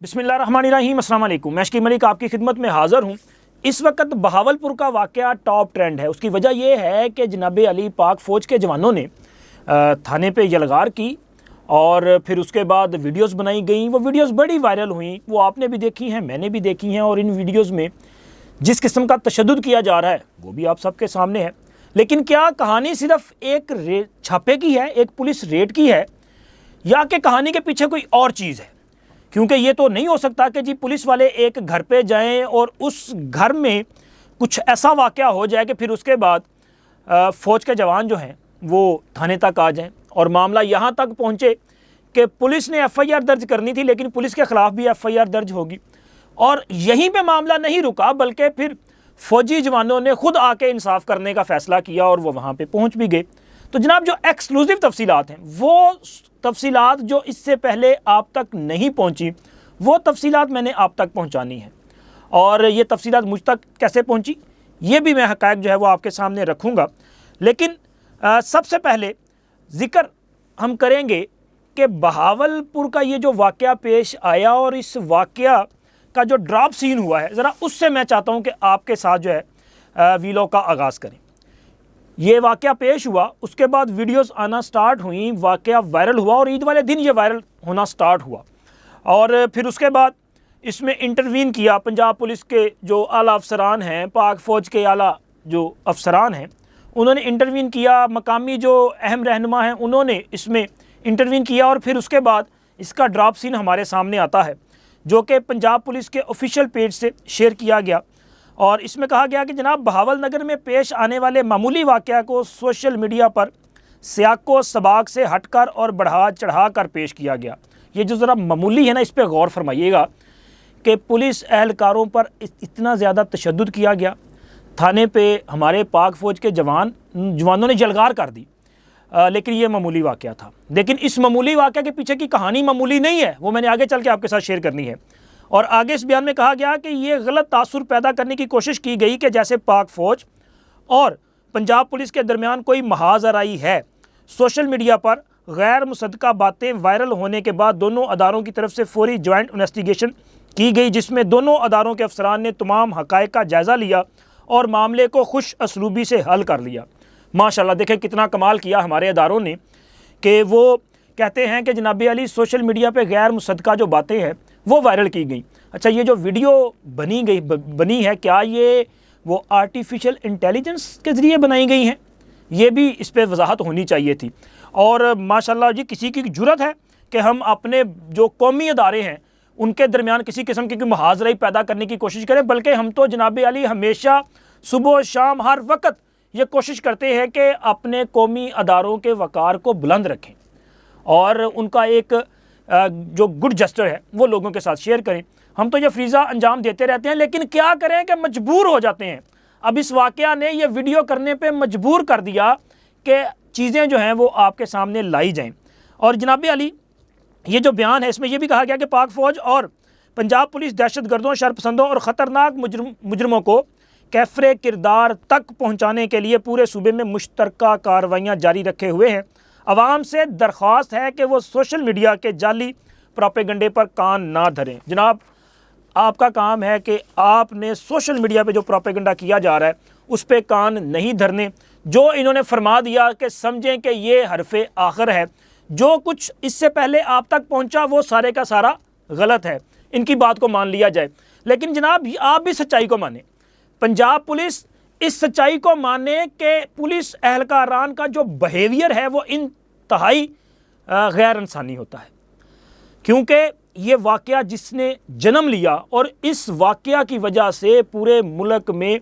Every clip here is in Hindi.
बिस्मिल्लाहिर्रहमानिर्रहीम, अस्सलाम वालेकुम। मैं शकील मलिक आपकी खिदमत में हाज़िर हूँ। इस वक्त बहावलपुर का वाक़या टॉप ट्रेंड है। उसकी वजह यह है कि जनाब अली पाक फ़ौज के जवानों ने थाने पे यलगार की और फिर उसके बाद वीडियोस बनाई गई। वो वीडियोस बड़ी वायरल हुई, वो आपने भी देखी हैं, मैंने भी देखी हैं। और इन वीडियोस में जिस किस्म का तशद्दुद किया जा रहा है वो भी आप सबके सामने है। लेकिन क्या कहानी सिर्फ एक छापे की है, एक पुलिस रेड की है, या कि कहानी के पीछे कोई और चीज़ है? क्योंकि ये तो नहीं हो सकता कि जी पुलिस वाले एक घर पे जाएं और उस घर में कुछ ऐसा वाक़या हो जाए कि फिर उसके बाद फ़ौज के जवान जो हैं वो थाने तक आ जाएं और मामला यहाँ तक पहुँचे कि पुलिस ने FIR दर्ज करनी थी, लेकिन पुलिस के ख़िलाफ़ भी FIR दर्ज होगी। और यहीं पे मामला नहीं रुका, बल्कि फिर फ़ौजी जवानों ने ख़ुद आके इंसाफ करने का फ़ैसला किया और वो वहाँ पे पहुँच भी गए। तो जनाब, जो एक्सक्लूसिव तफसीलात हैं, वो तफसीलात जो इससे पहले आप तक नहीं पहुंची, वो तफसीलात मैंने आप तक पहुंचानी है। और ये तफसीलात मुझ तक कैसे पहुंची, ये भी मैं हक़ाइक़ जो है वो आपके सामने रखूँगा। लेकिन सबसे पहले ज़िक्र हम करेंगे कि बहावलपुर का ये जो वाक़या पेश आया और इस वाक़या का जो ड्रॉप सीन हुआ है, ज़रा उससे मैं चाहता हूँ कि आपके साथ जो है वीलॉग का आगाज़ करें। ये वाक़या पेश हुआ, उसके बाद वीडियोस आना स्टार्ट हुई, वाक़या वायरल हुआ और ईद वाले दिन ये वायरल होना स्टार्ट हुआ। और फिर उसके बाद इसमें इंटरवीन किया पंजाब पुलिस के जो आला अफसरान हैं, पाक फ़ौज के आला जो अफसरान हैं, उन्होंने इंटरवीन किया। मकामी जो अहम रहनुमा हैं उन्होंने इसमें इंटरवीन किया और फिर उसके बाद इसका ड्रॉप सीन हमारे सामने आता है, जो कि पंजाब पुलिस के ऑफिशियल पेज से शेयर किया गया। और इसमें कहा गया कि जनाब, बहावल नगर में पेश आने वाले मामूली वाक़या को सोशल मीडिया पर सियाको सबाक से हटकर और बढ़ा चढ़ा कर पेश किया गया। ये जो ज़रा मामूली है ना, इस पर गौर फरमाइएगा कि पुलिस एहलकारों पर इतना ज़्यादा तशद्दुद किया गया। थाने पे हमारे पाक फ़ौज के जवानों ने यलगार कर दी, लेकिन ये मामूली वाक़या था। लेकिन इस मामूली वाक़या के पीछे की कहानी मामूली नहीं है, वो मैंने आगे चल के आपके साथ शेयर करनी है। और आगे इस बयान में कहा गया कि ये गलत तासुर पैदा करने की कोशिश की गई कि जैसे पाक फ़ौज और पंजाब पुलिस के दरमियान कोई महाजराई है। सोशल मीडिया पर गैर मुसद्दक़ा बातें वायरल होने के बाद दोनों अदारों की तरफ से फौरी जॉइंट इन्वेस्टिगेशन की गई, जिसमें दोनों अदारों के अफसरान ने तमाम हक़ाइक़ का जायज़ा लिया और मामले को खुश असलूबी से हल कर लिया। माशाल्लाह, देखें कितना कमाल किया हमारे अदारों ने कि वो कहते हैं कि जनाब अली सोशल मीडिया पर गैर मुसद्दक़ा जो बातें हैं वो वायरल की गई। अच्छा, ये जो वीडियो बनी है, क्या ये वो आर्टिफिशियल इंटेलिजेंस के ज़रिए बनाई गई हैं? ये भी इस पर वजाहत होनी चाहिए थी। और माशाल्लाह जी, किसी की जुर्रत है कि हम अपने जो कौमी अदारे हैं उनके दरमियान किसी किस्म की मुहाजराई पैदा करने की कोशिश करें, बल्कि हम तो जनाब अली हमेशा सुबह शाम हर वक्त ये कोशिश करते हैं कि अपने कौमी अदारों के वक़ार को बुलंद रखें और उनका एक जो गुड जस्टर है वो लोगों के साथ शेयर करें। हम तो ये फ्रीज़ा अंजाम देते रहते हैं, लेकिन क्या करें कि मजबूर हो जाते हैं। अब इस वाक़या ने ये वीडियो करने पे मजबूर कर दिया कि चीज़ें जो हैं वो आपके सामने लाई जाएं। और जनाब अली, ये जो बयान है इसमें यह भी कहा गया कि पाक फ़ौज और पंजाब पुलिस दहशतगर्दों, शरपसंदों और ख़तरनाक मुजरमों को कैफ़रे किरदार तक पहुँचाने के लिए पूरे सूबे में मुश्तरका कार्रवाइयाँ जारी रखे हुए हैं। अवाम से दरख्वास्त है कि वो सोशल मीडिया के जाली प्रोपेगंडे पर कान ना धरें। जनाब, आपका काम है कि आपने सोशल मीडिया पे जो प्रोपेगंडा किया जा रहा है उस पर कान नहीं धरने। जो इन्होंने फरमा दिया कि समझें कि ये हरफ़े आखिर है, जो कुछ इससे पहले आप तक पहुंचा वो सारे का सारा गलत है, इनकी बात को मान लिया जाए। लेकिन जनाब, आप भी सच्चाई को माने, पंजाब पुलिस इस सच्चाई को माने कि पुलिस एहलकारान का जो बिहेवियर है वो इंतहाई गैर इंसानी होता है। क्योंकि ये वाक़या जिसने जन्म लिया और इस वाक़या की वजह से पूरे मुल्क में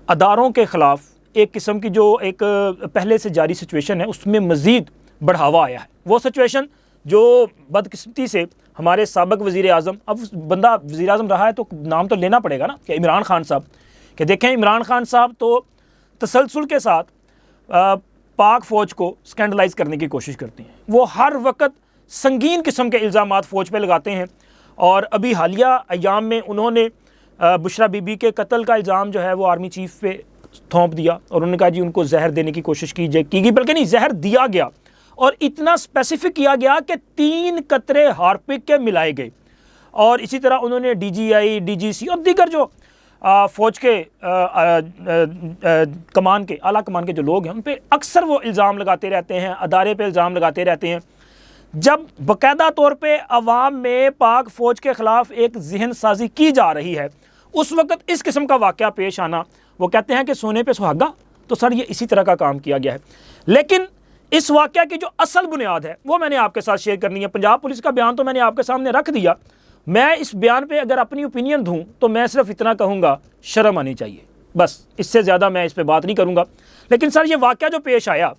अदारों के ख़िलाफ़ एक किस्म की जो एक पहले से जारी सिचुएशन है उसमें मज़ीद बढ़ावा आया है। वो सिचुएशन जो बदकिस्मती से हमारे साबिक़ वज़ीर आज़म, अब बंदा वज़ीर आज़म रहा है तो नाम तो लेना पड़ेगा ना, कि इमरान खान साहब, कि देखें इमरान खान साहब तो तसलसल के साथ पाक फ़ौज को स्कैंडलाइज़ करने की कोशिश करते हैं। वो हर वक्त संगीन किस्म के इल्ज़ामात फ़ौज पे लगाते हैं। और अभी हालिया अयाम में उन्होंने बुशरा बीबी के कत्ल का इल्ज़ाम जो है वो आर्मी चीफ़ पे थोप दिया और उन्होंने कहा जी उनको जहर देने की कोशिश की गई, बल्कि नहीं, जहर दिया गया और इतना स्पेसिफिक किया गया कि 3 कतरे हार्पिक के मिलाए गए। और इसी तरह उन्होंने DGI, DGC और दीगर जो फ़ौज के कमान के आला कमान के जो लोग हैं उन पर अक्सर वो इल्ज़ाम लगाते रहते हैं, अदारे पे इल्ज़ाम लगाते रहते हैं। जब बाकायदा तौर पे अवाम में पाक फ़ौज के ख़िलाफ़ एक जहन साजी की जा रही है, उस वक़्त इस किस्म का वाक़या पेश आना, वो कहते हैं कि सोने पे सुहागा, तो सर ये इसी तरह का काम किया गया है। लेकिन इस वाक़या की जो असल बुनियाद है वो मैंने आपके साथ शेयर करनी है। पंजाब पुलिस का बयान तो मैंने आपके सामने रख दिया। मैं इस बयान पे अगर अपनी ओपिनियन दूं तो मैं सिर्फ इतना कहूँगा, शर्म आनी चाहिए, बस इससे ज़्यादा मैं इस पर बात नहीं करूँगा। लेकिन सर ये वाक़या जो पेश आया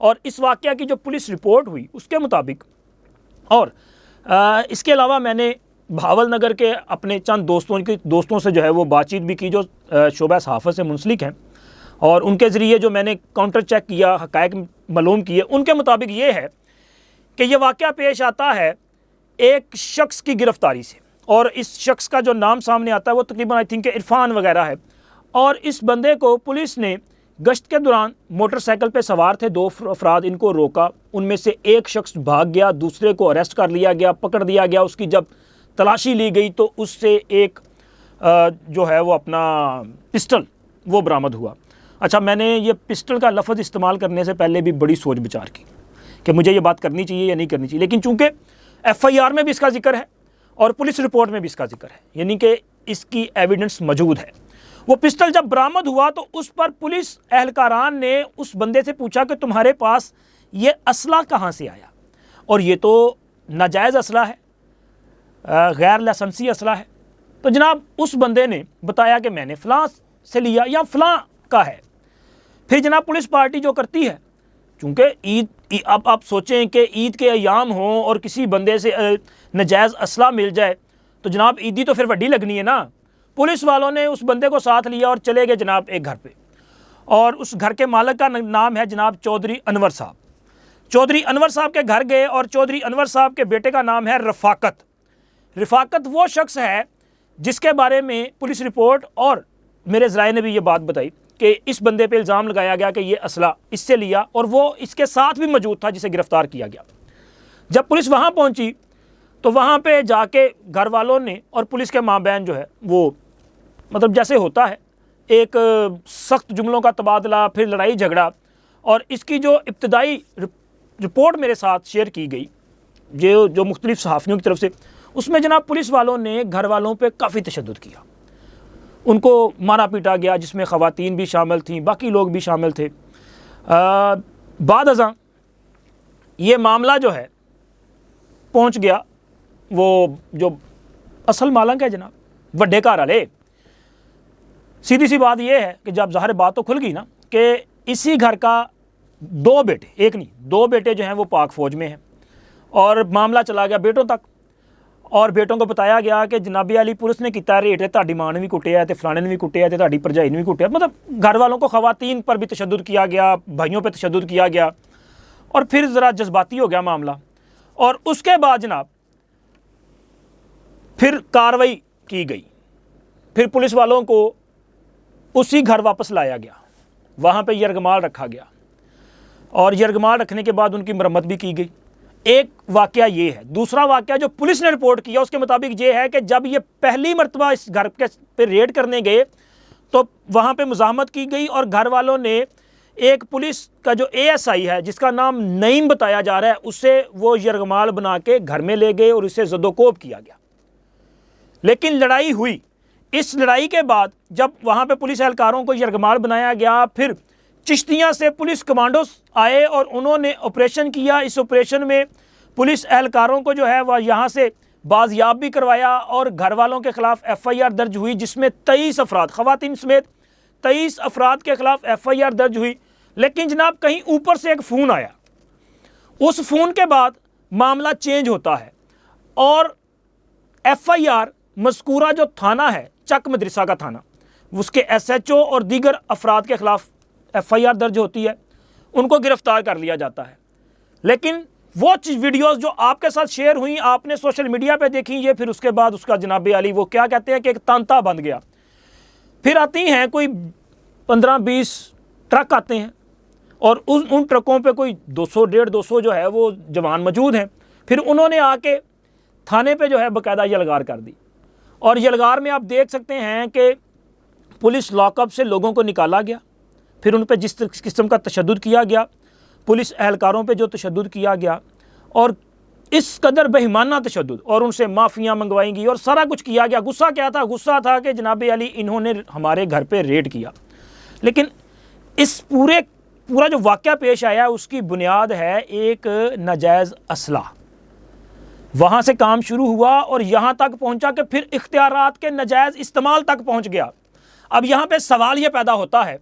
और इस वाक़या की जो पुलिस रिपोर्ट हुई उसके मुताबिक, और इसके अलावा मैंने भावल नगर के अपने चंद दोस्तों से जो है वो बातचीत भी की जो शोबा सहाफ़त से मुंसलिक हैं, और उनके ज़रिए जो मैंने काउंटर चेक किया, हक़ाइक़ मालूम किए, उनके मुताबिक ये है कि ये वाक़या पेश आता है एक शख्स की गिरफ़्तारी से, और इस शख्स का जो नाम सामने आता है वो तकरीबन आई थिंक इरफान वगैरह है। और इस बंदे को पुलिस ने गश्त के दौरान मोटरसाइकिल पे सवार थे 2 अफराद, इनको रोका, उनमें से एक शख्स भाग गया, दूसरे को अरेस्ट कर लिया गया, पकड़ दिया गया। उसकी जब तलाशी ली गई तो उससे एक जो है वो अपना पिस्टल वो बरामद हुआ। अच्छा, मैंने ये पिस्टल का लफ्ज़ इस्तेमाल करने से पहले भी बड़ी सोच विचार की कि मुझे ये बात करनी चाहिए या नहीं करनी चाहिए, लेकिन चूँकि FIR में भी इसका जिक्र है और पुलिस रिपोर्ट में भी इसका जिक्र है, यानी कि इसकी एविडेंस मौजूद है। वो पिस्टल जब बरामद हुआ तो उस पर पुलिस एहलकारान ने उस बंदे से पूछा कि तुम्हारे पास ये असला कहाँ से आया, और ये तो नाजायज़ असला है, गैर लाइसेंसी असला है। तो जनाब उस बंदे ने बताया कि मैंने फ़लाँ से लिया या फ़लाँ का है। फिर जनाब पुलिस पार्टी जो करती है, चूँकि ईद, अब आप सोचें कि ईद के अयाम हों और किसी बंदे से नजायज़ असला मिल जाए तो जनाब ईदी तो फिर वड्डी लगनी है ना। पुलिस वालों ने उस बंदे को साथ लिया और चले गए जनाब एक घर पे, और उस घर के मालिक का नाम है जनाब चौधरी अनवर साहब। चौधरी अनवर साहब के घर गए और चौधरी अनवर साहब के बेटे का नाम है रफ़ाकत। रफ़ाकत वो शख्स है जिसके बारे में पुलिस रिपोर्ट और मेरे ज़राए ने भी ये बात बताई कि इस बंदे पे इल्ज़ाम लगाया गया कि ये असला इससे लिया, और वो इसके साथ भी मौजूद था जिसे गिरफ़्तार किया गया। जब पुलिस वहाँ पहुँची तो वहाँ पे जाके घर वालों ने और पुलिस के माबैन जो है वो मतलब जैसे होता है एक सख्त जुमलों का तबादला, फिर लड़ाई झगड़ा, और इसकी जो इब्तदाई रिपोर्ट मेरे साथ शेयर की गई जो मुख्तलिफ सहाफ़ियों की तरफ से, उसमें जनाब पुलिस वालों ने घर वालों पे काफ़ी तशद्दुद किया, उनको मारा पीटा गया, जिसमें ख़वातीन भी शामिल थीं, बाकी लोग भी शामिल थे। बाद अज़ां ये मामला जो है पहुँच गया वो जो असल मालक है जनाब वड्डे घर वाले। सीधी सी बात यह है कि जब ज़ाहिर बात तो खुल गई ना कि इसी घर का 2 बेटे, एक नहीं 2 बेटे जो हैं वो पाक फ़ौज में हैं, और मामला चला गया बेटों तक, और बेटों को बताया गया कि जनाबी अली पुलिस ने किया रेट है, ताड़ी मां ने भी कुटिया है, फलाने ने भी कुटिया है, ताड़ी भरजाई ने भी कुटिया। मतलब घर वालों को ख़वातीन पर भी तशद्दुद किया गया, भाइयों पर तशद्दुद किया गया, और फिर ज़रा जज्बाती हो गया मामला। और उसके बाद जनाब फिर कार्रवाई की गई, फिर पुलिस वालों को उसी घर वापस लाया गया, वहाँ पे यरगमाल रखा गया, और यरगमाल रखने के बाद उनकी मरम्मत भी की गई। एक वाक़या ये है। दूसरा वाक़या जो पुलिस ने रिपोर्ट किया उसके मुताबिक ये है कि जब ये पहली मरतबा इस घर के पे रेड करने गए तो वहाँ पे मुज़ाहमत की गई, और घर वालों ने एक पुलिस का जो ASI है जिसका नाम नईम बताया जा रहा है, उससे वो यरगमाल बना के घर में ले गए और उसे ज़दोकोब किया गया। लेकिन लड़ाई हुई। इस लड़ाई के बाद जब वहाँ पे पुलिस एहलकारों को यरगमाल बनाया गया, फिर चिश्तियाँ से पुलिस कमांडोस आए और उन्होंने ऑपरेशन किया। इस ऑपरेशन में पुलिस एहलकारों को जो है वह यहाँ से बाजियाब भी करवाया, और घर वालों के ख़िलाफ़ FIR दर्ज हुई, जिसमें 23 अफराद ख़वातीन समेत 23 अफराद के ख़िलाफ़ FIR दर्ज हुई। लेकिन जनाब कहीं ऊपर से एक फ़ोन आया, उस फ़ोन के बाद मामला चेंज होता है, और FIR मज़कूरा जो थाना है चक मदरसा का थाना, उसके SHO और दीगर अफराद के ख़िलाफ़ FIR दर्ज होती है, उनको गिरफ़्तार कर लिया जाता है। लेकिन वो वीडियोस जो आपके साथ शेयर हुई, आपने सोशल मीडिया पे देखी, ये फिर उसके बाद उसका जनाब अली वो क्या कहते हैं कि एक तांता बन गया। फिर आती हैं कोई 15-20 ट्रक आते हैं, और उन ट्रकों पे कोई 200 150 200 जो है वो जवान मौजूद हैं। फिर उन्होंने आके थाने पे जो है बाकायदा यलगार कर दी। और यलगार में आप देख सकते हैं कि पुलिस लॉकअप से लोगों को निकाला गया, फिर उन पर जिस किस्म का तशद्दुद किया गया, पुलिस एहलकारों पे जो तशद्दुद किया गया और इस कदर बेईमाना तशद्दुद, और उनसे माफ़ियाँ मंगवाई गई और सारा कुछ किया गया। गुस्सा क्या था? गुस्सा था कि जनाब अली इन्होंने हमारे घर पे रेड किया। लेकिन इस पूरा जो वाक़या पेश आया उसकी बुनियाद है एक नाजायज़ असला। वहाँ से काम शुरू हुआ और यहाँ तक पहुँचा कि फिर इख्तियारात के नाजायज़ इस्तेमाल तक पहुँच गया। अब यहाँ पे सवाल ये पैदा होता है,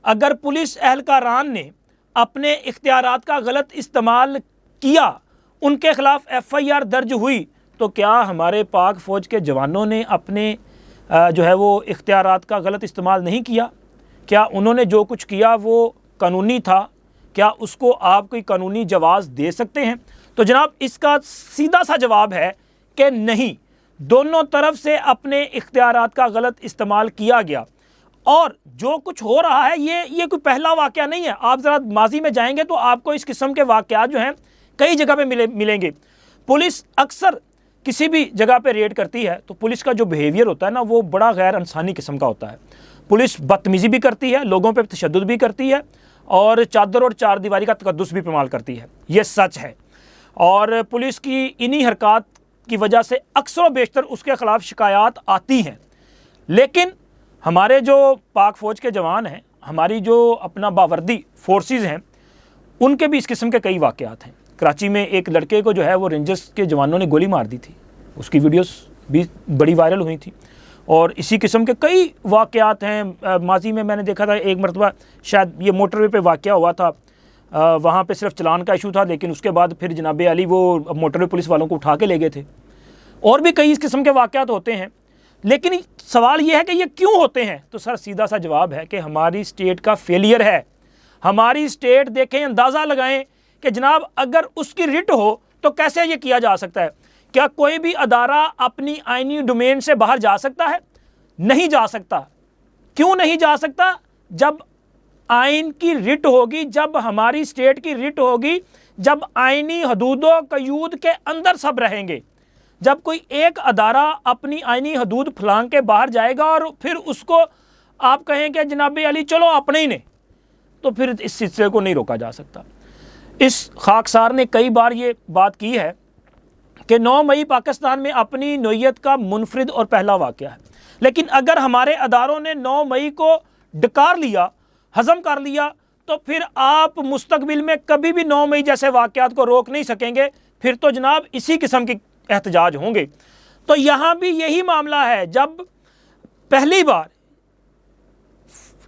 अगर पुलिस एहलकारान ने अपने इख्तियारात का गलत इस्तेमाल किया, उनके ख़िलाफ़ FIR दर्ज हुई, तो क्या हमारे पाक फ़ौज के जवानों ने अपने जो है वो इख्तियारात का गलत इस्तेमाल नहीं किया? क्या उन्होंने जो कुछ किया वो कानूनी था? क्या उसको आप कोई कानूनी जवाज़ दे सकते हैं? तो जनाब इसका सीधा सा जवाब है कि नहीं, दोनों तरफ से अपने इख्तियारात का गलत इस्तेमाल किया गया। और जो कुछ हो रहा है ये कोई पहला वाक़या नहीं है। आप ज़रा माजी में जाएंगे तो आपको इस किस्म के वाक़यात जो हैं कई जगह पे मिलेंगे। पुलिस अक्सर किसी भी जगह पे रेड करती है तो पुलिस का जो बिहेवियर होता है ना, वो बड़ा गैर इंसानी किस्म का होता है। पुलिस बदतमीज़ी भी करती है, लोगों पे तशद्दुद भी करती है और चादर और चार दीवारी का तकद्दुस भी इस्तेमाल करती है। ये सच है। और पुलिस की इन्हीं हरकत की वजह से अक्सर बेशतर उसके ख़िलाफ़ शिकायत आती हैं। लेकिन हमारे जो पाक फ़ौज के जवान हैं, हमारी जो अपना बावर्दी फोर्सेस हैं, उनके भी इस किस्म के कई वाक़यात हैं। कराची में एक लड़के को जो है वो रेंजर्स के जवानों ने गोली मार दी थी, उसकी वीडियोस भी बड़ी वायरल हुई थी। और इसी किस्म के कई वाक़यात हैं। माजी में मैंने देखा था एक मरतबा शायद ये मोटरवे पे वाक़या हुआ था, वहाँ पे सिर्फ चलान का इशू था, लेकिन उसके बाद फिर जनाब अली वो मोटरवे पुलिस वालों को उठा के ले गए थे। और भी कई इस किस्म के वाक़यात होते हैं। लेकिन सवाल ये है कि ये क्यों होते हैं? तो सर सीधा सा जवाब है कि हमारी स्टेट का फेलियर है। हमारी स्टेट देखें, अंदाज़ा लगाएं कि जनाब अगर उसकी रिट हो तो कैसे ये किया जा सकता है? क्या कोई भी अदारा अपनी आइनी डोमेन से बाहर जा सकता है? नहीं जा सकता। क्यों नहीं जा सकता? जब आइन की रिट होगी, जब हमारी स्टेट की रिट होगी, जब आइनी हदूदों कयूद के अंदर सब रहेंगे। जब कोई एक अदारा अपनी आइनी हदूद फलांग के बाहर जाएगा और फिर उसको आप कहें कि जनाब अली चलो अपने ही ने, तो फिर इस सिलसिले को नहीं रोका जा सकता। इस खाकसार ने कई बार ये बात की है कि 9 मई पाकिस्तान में अपनी नौयत का मुनफरिद और पहला वाक़या है। लेकिन अगर हमारे अदारों ने 9 मई को डकार लिया, हज़म कर लिया, तो फिर आप मुस्तकबिल में कभी भी 9 मई जैसे वाक़यात को रोक नहीं सकेंगे। फिर तो जनाब इसी किस्म की एहतजाज होंगे। तो यहाँ भी यही मामला है, जब पहली बार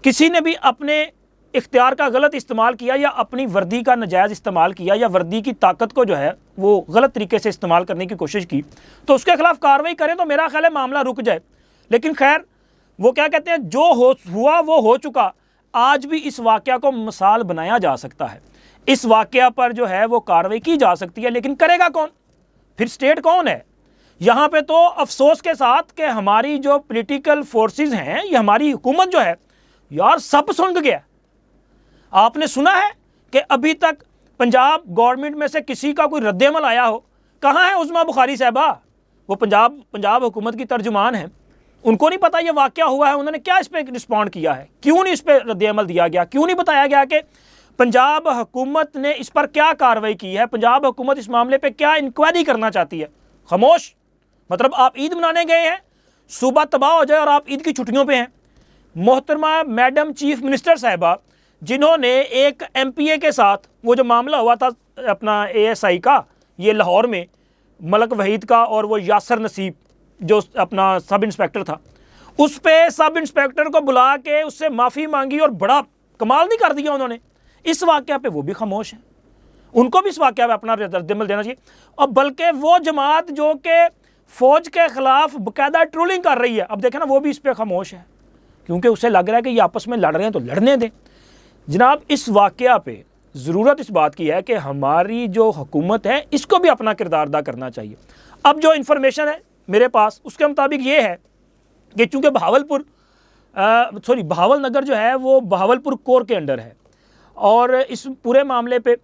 किसी ने भी अपने इख्तियार का गलत इस्तेमाल किया या अपनी वर्दी का नाजायज़ इस्तेमाल किया या वर्दी की ताकत को जो है वो गलत तरीके से इस्तेमाल करने की कोशिश की, तो उसके खिलाफ कार्रवाई करें तो मेरा ख्याल है मामला रुक जाए। लेकिन खैर, वो क्या कहते हैं, जो हुआ वो हो चुका। आज भी इस वाक़या को मिसाल बनाया जा सकता है, इस वाक़या पर जो है वो कार्रवाई की जा सकती है। लेकिन करेगा कौन? फिर स्टेट कौन है? यहाँ पे तो अफसोस के साथ कि हमारी जो पॉलिटिकल फोर्सेस हैं, ये हमारी हुकूमत जो है यार सब सुन गया। आपने सुना है कि अभी तक पंजाब गवर्नमेंट में से किसी का कोई रद्द-ए-अमल आया हो? कहाँ है उज़्मा बुखारी साहबा? वो पंजाब हुकूमत की तर्जुमान है, उनको नहीं पता ये वाक़या हुआ है? उन्होंने क्या इस पर रिस्पॉन्ड किया है? क्यों नहीं इस पर रद्द-ए-अमल दिया गया? क्यों नहीं बताया गया कि पंजाब हुकूमत ने इस पर क्या कार्रवाई की है? पंजाब हुकूमत इस मामले पर क्या इंक्वायरी करना चाहती है? खामोश। मतलब आप ईद मनाने गए हैं, सूबा तबाह हो जाए और आप ईद की छुट्टियों पे हैं। मोहतरमा मैडम चीफ मिनिस्टर साहिबा, जिन्होंने एक MPA के साथ वो जो मामला हुआ था अपना ASI का, ये लाहौर में मलक वहीद का, और वो यासर नसीब जो अपना सब इंस्पेक्टर था, उस पे सब इंस्पेक्टर को बुला के उससे माफ़ी मांगी और बड़ा कमाल नहीं कर दिया उन्होंने। इस वाक़या पे वो भी खामोश हैं, उनको भी इस वाक़या पे अपना रद्द-ए-अमल देना चाहिए। और बल्कि वो जमात जो कि फ़ौज के ख़िलाफ़ बाकायदा ट्रोलिंग कर रही है, अब देखें ना, वो भी इस पर खामोश है, क्योंकि उसे लग रहा है कि ये आपस में लड़ रहे हैं तो लड़ने दें। जनाब इस वाक़या पे ज़रूरत इस बात की है कि हमारी जो हुकूमत है इसको भी अपना किरदार अदा करना चाहिए। अब जो इन्फॉर्मेशन है मेरे पास उसके मुताबिक ये है कि चूँकि बहावल नगर जो है वो बहावलपुर कोर के अंडर है, और इस पूरे मामले पे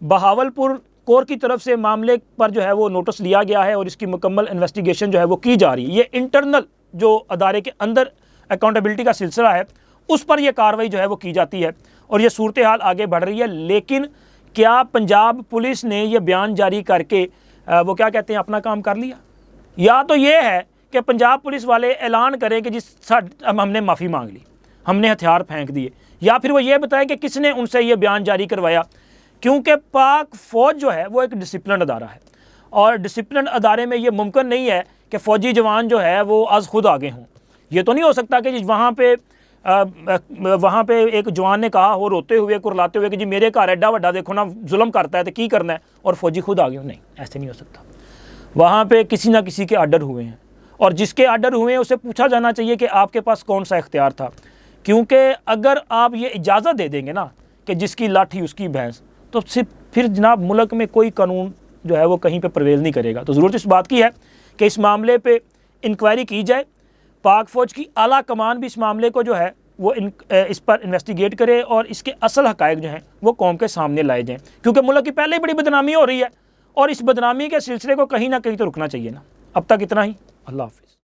बहावलपुर कोर की तरफ से मामले पर जो है वो नोटिस लिया गया है और इसकी मुकम्मल इन्वेस्टिगेशन जो है वो की जा रही है। ये इंटरनल जो अदारे के अंदर अकाउंटेबिलिटी का सिलसिला है उस पर यह कार्रवाई जो है वो की जाती है और ये सूरत हाल आगे बढ़ रही है। लेकिन क्या पंजाब पुलिस ने यह बयान जारी करके वो क्या कहते हैं अपना काम कर लिया? या तो ये है कि पंजाब पुलिस वाले ऐलान करें कि हमने माफ़ी मांग ली, हमने हथियार फेंक दिए, या फिर वो ये बताए कि किसने उनसे ये बयान जारी करवाया। क्योंकि पाक फ़ौज जो है वो एक डिसिप्लिन अदारा है और डिसिप्लिन अदारे में ये मुमकिन नहीं है कि फ़ौजी जवान जो है वो आज खुद आगे हों। ये तो नहीं हो सकता कि वहाँ पे एक जवान ने कहा हो रोते हुए कुरलाते हुए कि जी मेरे घर एडा वड्डा देखो ना जुल्म करता है तो की करना है, और फ़ौजी खुद आगे हो। नहीं, ऐसे नहीं हो सकता। वहाँ पे किसी ना किसी के आर्डर हुए हैं और जिसके आर्डर हुए हैं उसे पूछा जाना चाहिए कि आपके पास कौन सा इख्तियार था। क्योंकि अगर आप ये इजाज़त दे देंगे ना कि जिसकी लाठी उसकी भैंस, तो सिर्फ फिर जनाब मुल्क में कोई कानून जो है वो कहीं पे प्रवेल नहीं करेगा। तो ज़रूरत इस बात की है कि इस मामले पे इंक्वायरी की जाए, पाक फ़ौज की आला कमान भी इस मामले को जो है वो इस पर इन्वेस्टिगेट करे और इसके असल हक़ाइक़ जो हैं वो कौम के सामने लाए जाएँ। क्योंकि मुल्क की पहले ही बड़ी बदनामी हो रही है और इस बदनामी के सिलसिले को कहीं ना कहीं तो रुकना चाहिए ना। अब तक इतना ही। अल्लाह हाफ़िज़।